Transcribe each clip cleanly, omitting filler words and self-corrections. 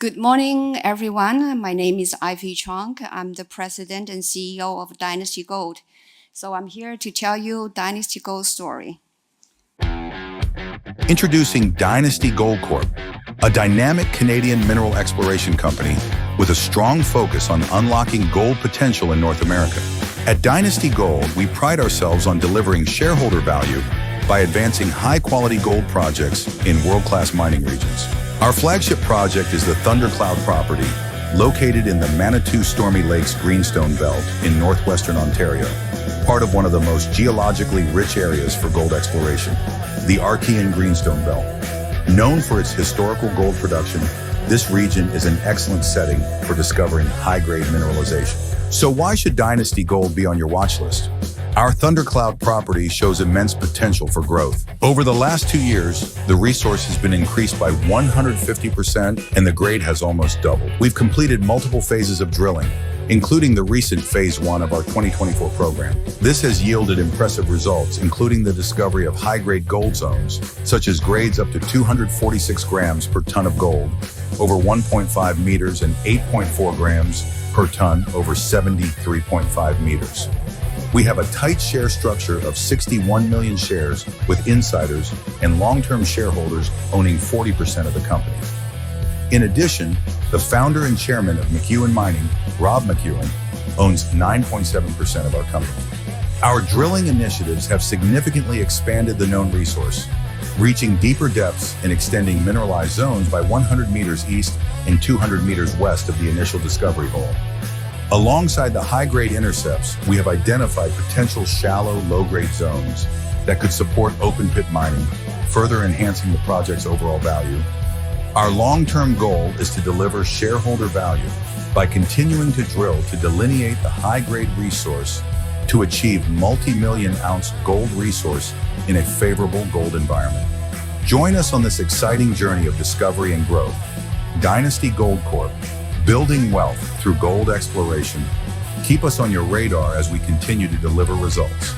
Good morning, everyone. My name is Ivy Chong. I'm the president and CEO of Dynasty Gold. So I'm here to tell you Dynasty Gold story. Introducing Dynasty Gold Corp, a dynamic Canadian mineral exploration company with a strong focus on unlocking gold potential in North America. At Dynasty Gold, we pride ourselves on delivering shareholder value by advancing high-quality gold projects in world-class mining regions. Our flagship project is the Thundercloud property, located in the Manitou-Stormy Lakes Greenstone Belt in northwestern Ontario, part of one of the most geologically rich areas for gold exploration, the Archean Greenstone Belt. Known for its historical gold production, this region is an excellent setting for discovering high-grade mineralization. So why should Dynasty Gold be on your watch list? Our Thundercloud property shows immense potential for growth. Over the last 2 years, the resource has been increased by 150% and the grade has almost doubled. We've completed multiple phases of drilling, including the recent Phase 1 of our 2024 program. This has yielded impressive results, including the discovery of high-grade gold zones, such as grades up to 246 grams per ton of gold, over 1.5 meters, and 8.4 grams per ton over 73.5 meters. We have a tight share structure of 61 million shares with insiders and long-term shareholders owning 40% of the company. In addition, the founder and chairman of McEwen Mining, Rob McEwen, owns 9.7% of our company. Our drilling initiatives have significantly expanded the known resource, reaching deeper depths and extending mineralized zones by 100 meters east and 200 meters west of the initial discovery hole. Alongside the high-grade intercepts, we have identified potential shallow, low-grade zones that could support open-pit mining, further enhancing the project's overall value. Our long-term goal is to deliver shareholder value by continuing to drill to delineate the high-grade resource to achieve multi-million-ounce gold resource in a favorable gold environment. Join us on this exciting journey of discovery and growth. Dynasty Gold Corp, building wealth through gold exploration. Keep us on your radar as we continue to deliver results.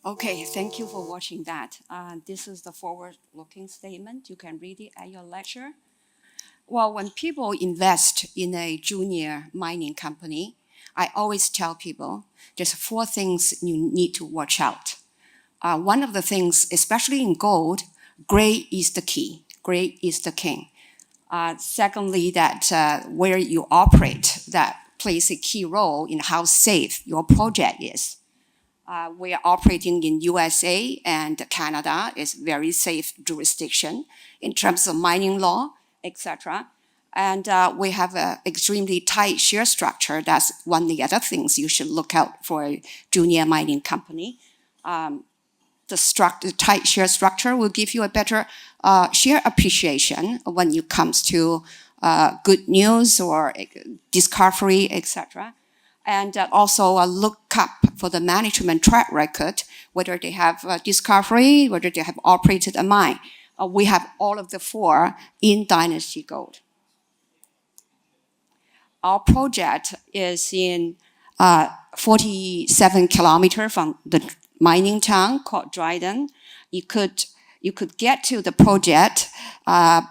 Okay, thank you for watching that. This is the forward-looking statement. You can read it at your leisure. Well, when people invest in a junior mining company, I always tell people there's 4 things you need to watch out. One of the things, especially in gold, grade is the key. Grade is the king. Secondly, that where you operate, that plays a key role in how safe your project is. We are operating in USA and Canada is very safe jurisdiction in terms of mining law, etc. And we have an extremely tight share structure. That's one of the other things you should look out for a junior mining company. The tight share structure will give you a better share appreciation when it comes to good news or discovery, etc. And also look up for the management track record, whether they have discovery, whether they have operated a mine. We have all of the 4 in Dynasty Gold. Our project is in 47 kilometers from the mining town called Dryden. You could get to the project by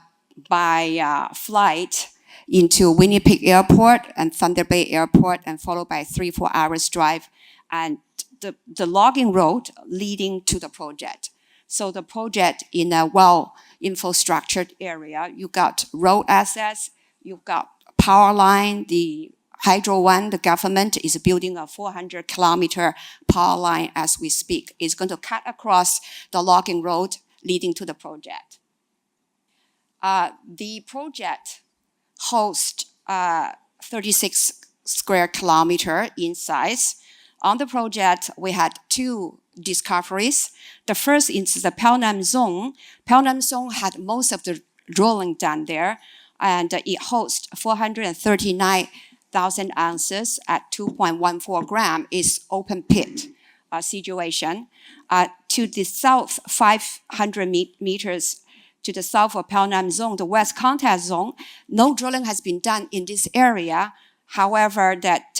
flight into Winnipeg Airport and Thunder Bay Airport, and followed by 3-4 hours drive, and the logging road leading to the project. So the project in a well-infrastructured area, you got road access, you've got power line, the Hydro One, the government is building a 400-kilometer power line as we speak. It's going to cut across the logging road leading to the project. The project hosts 36 square kilometer in size. On the project, we had 2 discoveries. The first is the Pelnam Zone. Pelnam Zone had most of the drilling done there, and it hosts 439,000 ounces at 2.14 gram. Is open pit situation. To the south, 500 meters to the south of Pelnam Zone, the West Contact Zone, no drilling has been done in this area. However, that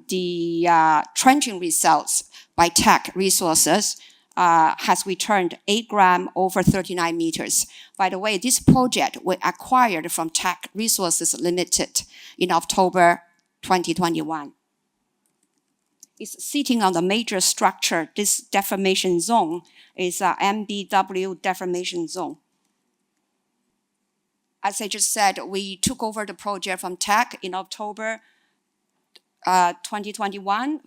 the trenching results by Teck Resources has returned 8 gram over 39 meters. By the way, this project we acquired from Teck Resources Limited in October 2021. It's sitting on the major structure. This deformation zone is a MBW deformation zone. As I just said, we took over the project from Teck in October 2021.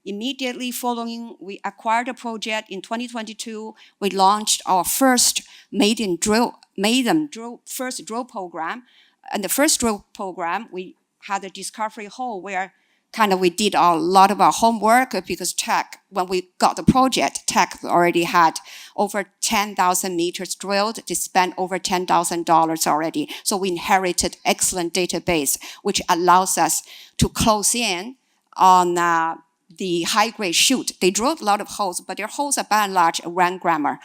Immediately following, we acquired the project in 2022. We launched our first maiden drill program. And the first drill program, we had a discovery hole where we did a lot of our homework because Teck, when we got the project, Teck already had over 10,000 meters drilled. They spent over $10,000 already. So we inherited excellent database, which allows us to close in on the high-grade shoot. They drilled a lot of holes, but their holes are by and large a 1 grammer.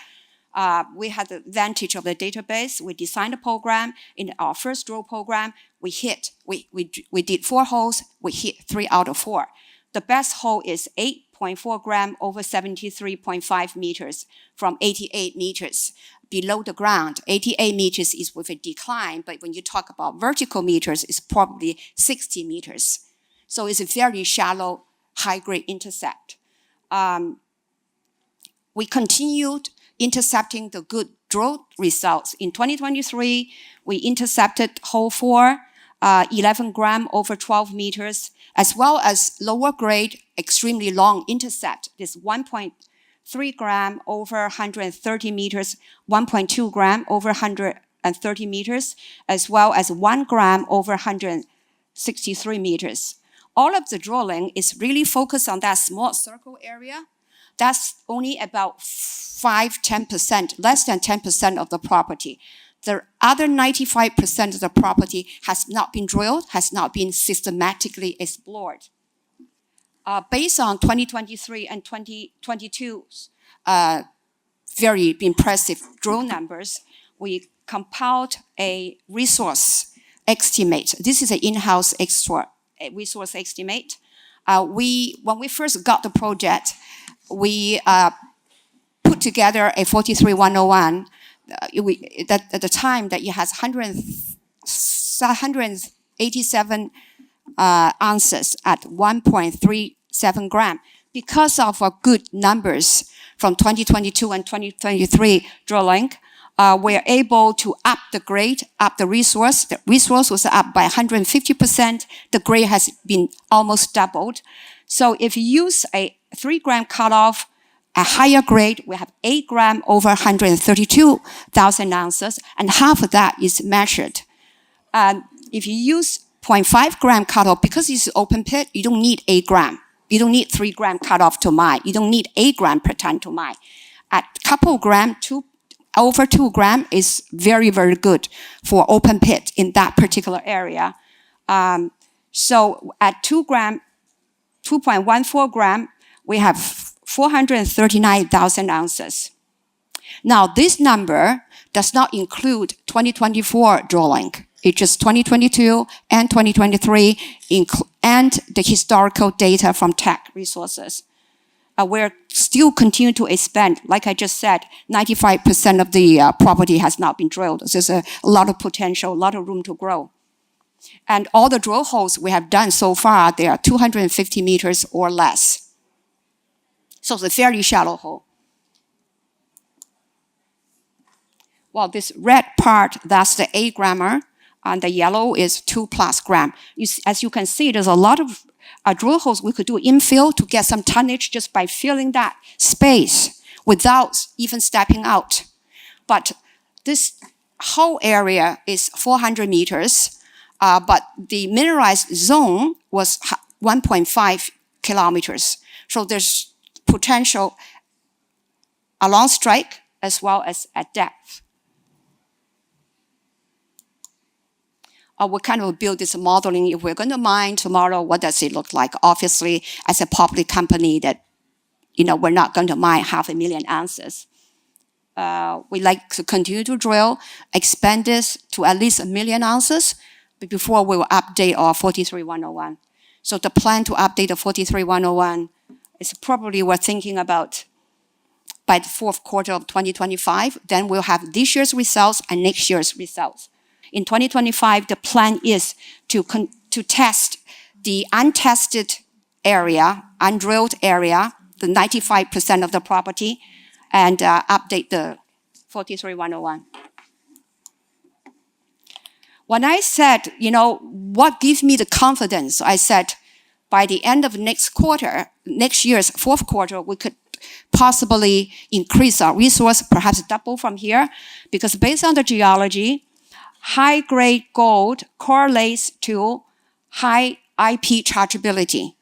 We had the advantage of the database. We designed a program. In our first drill program, we did 4 holes. We hit 3 out of 4. The best hole is 8.4 gram over 73.5 meters from 88 meters below the ground. 88 meters is with a decline, but when you talk about vertical meters, it's probably 60 meters. So it's a very shallow, high-grade intercept. We continued intercepting the good drill results. In 2023, we intercepted hole 4, 11 gram over 12 meters, as well as lower grade, extremely long intercept. This 1.3 gram over 130 meters, 1.2 gram over 130 meters, as well as 1 gram over 163 meters. All of the drilling is really focused on that small circle area. That's only about 5-10%, less than 10% of the property. The other 95% of the property has not been drilled, has not been systematically explored. Based on 2023 and 2022's very impressive drill numbers, we compiled a resource estimate. This is an in-house resource estimate. When we first got the project, we put together a 43101. At the time that it has 187 ounces at 1.37 gram. Because of our good numbers from 2022 and 2023 drilling, we're able to up the grade, up the resource. The resource was up by 150%. The grade has been almost doubled. So if you use a 3 gram cutoff, a higher grade, we have 8 gram over 132,000 ounces, and half of that is measured. If you use 0.5 gram cutoff, because it's open pit, you don't need 8 gram. You don't need 3 gram cutoff to mine. You don't need 8 gram per ton to mine. At couple gram, over 2 gram is very, very good for open pit in that particular area. So at 2 gram, 2.14 gram, we have 439,000 ounces. Now, this number does not include 2024 drilling. It's just 2022 and 2023, and the historical data from Teck Resources. We're still continue to expand. Like I just said, 95% of the property has not been drilled. So there's a lot of potential, a lot of room to grow. And all the drill holes we have done so far, they are 250 meters or less. So it's a fairly shallow hole. Well, this red part, that's the 8 grammer, and the yellow is 2+ gram. As you can see, there's a lot of drill holes we could do infill to get some tonnage just by filling that space without even stepping out. But this whole area is 400 meters, but the mineralized zone was 1.5 kilometers. So there's potential along strike as well as at depth. We kind of build this modeling. If we're going to mine tomorrow, what does it look like? Obviously, as a public company that, we're not going to mine 500,000 ounces. We like to continue to drill, expand this to at least 1 million ounces before we will update our 43101. So the plan to update the 43101 is probably we're thinking about by the fourth quarter of 2025. Then we'll have this year's results and next year's results. In 2025, the plan is to test the untested area, undrilled area, the 95% of the property, and update the 43101. When I said, what gives me the confidence, I said, by the end of next year's fourth quarter, we could possibly increase our resource, perhaps double from here, because based on the geology, high-grade gold correlates to high IP chargeability.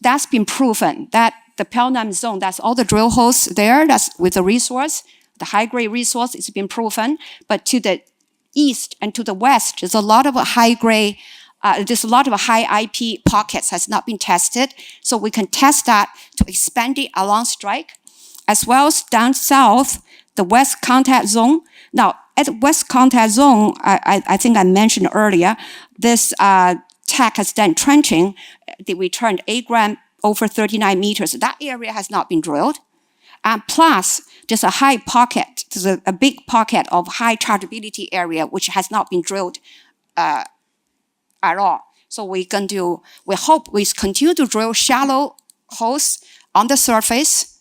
That's been proven, that the Pelnam zone, that's all the drill holes there, that's with the resource, the high-grade resource, it's been proven, but to the east and to the west, there's a lot of high-grade, there's a lot of high IP pockets has not been tested, so we can test that to expand it along strike, as well as down south, the west contact zone. Now, at the west contact zone, I think I mentioned earlier, this tech has done trenching. They returned 8 gram over 39 meters. That area has not been drilled. And plus, there's a high pocket, there's a big pocket of high chargeability area, which has not been drilled at all. So we hope we continue to drill shallow holes on the surface.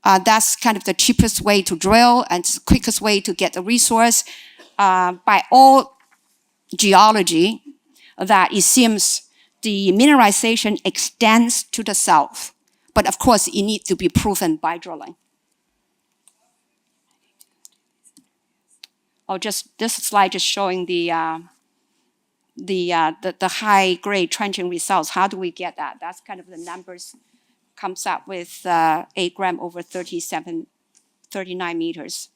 That's kind of the cheapest way to drill and the quickest way to get the resource. By all geology, that it seems the mineralization extends to the south. But of course, it needs to be proven by drilling. Just this slide just showing the high-grade trenching results. How do we get that? That's kind of the numbers comes up with 8 gram over 39 meters.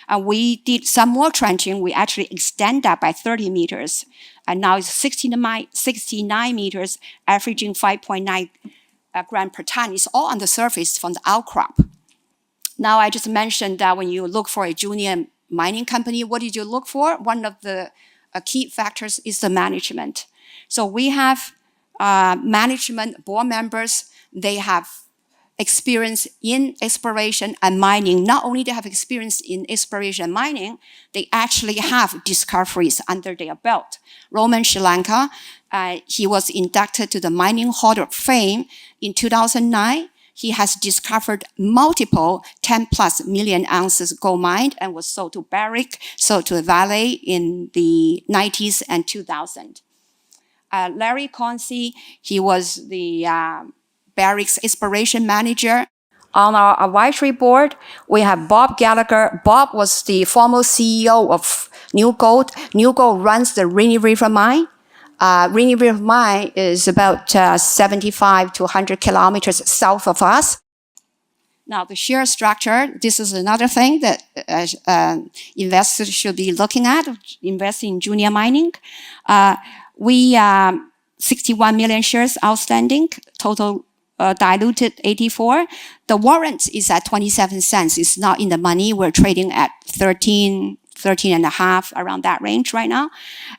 And we did some more trenching. We actually extend that by 30 meters. And now it's 69 meters, averaging 5.9 gram per ton. It's all on the surface from the outcrop. Now, I just mentioned that when you look for a junior mining company, what did you look for? One of the key factors is the management. So we have management board members. They have experience in exploration and mining. Not only they have experience in exploration and mining, they actually have discoveries under their belt. Roman Sri Lanka, he was inducted to the Mining Hall of Fame in 2009. He has discovered multiple 10+ million ounces gold mine and was sold to Barrick, sold to Vale in the 90s and 2000. Larry Concy, he was the Barrick's exploration manager. On our advisory board, we have Bob Gallagher. Bob was the former CEO of New Gold. New Gold runs the Rainy River mine. Rainy River mine is about 75 to 100 kilometers south of us. Now, the share structure, this is another thing that investors should be looking at, investing in junior mining. We 61 million shares outstanding, total diluted 84. The warrant is at 27 cents. It's not in the money. We're trading at 13 and a half, around that range right now.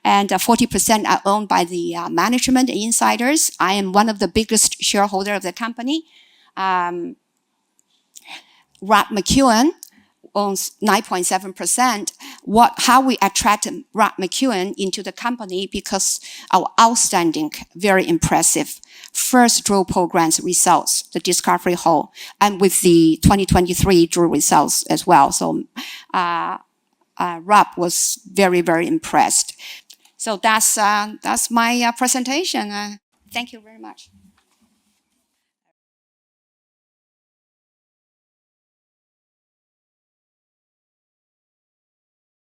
And 40% are owned by the management and insiders. I am one of the biggest shareholder of the company. Rob McEwen owns 9.7%. How we attracted Rob McEwen into the company, because our outstanding, very impressive first drill program's results, the discovery hole, and with the 2023 drill results as well. So Rob was very, very impressed. So that's my presentation. Thank you very much.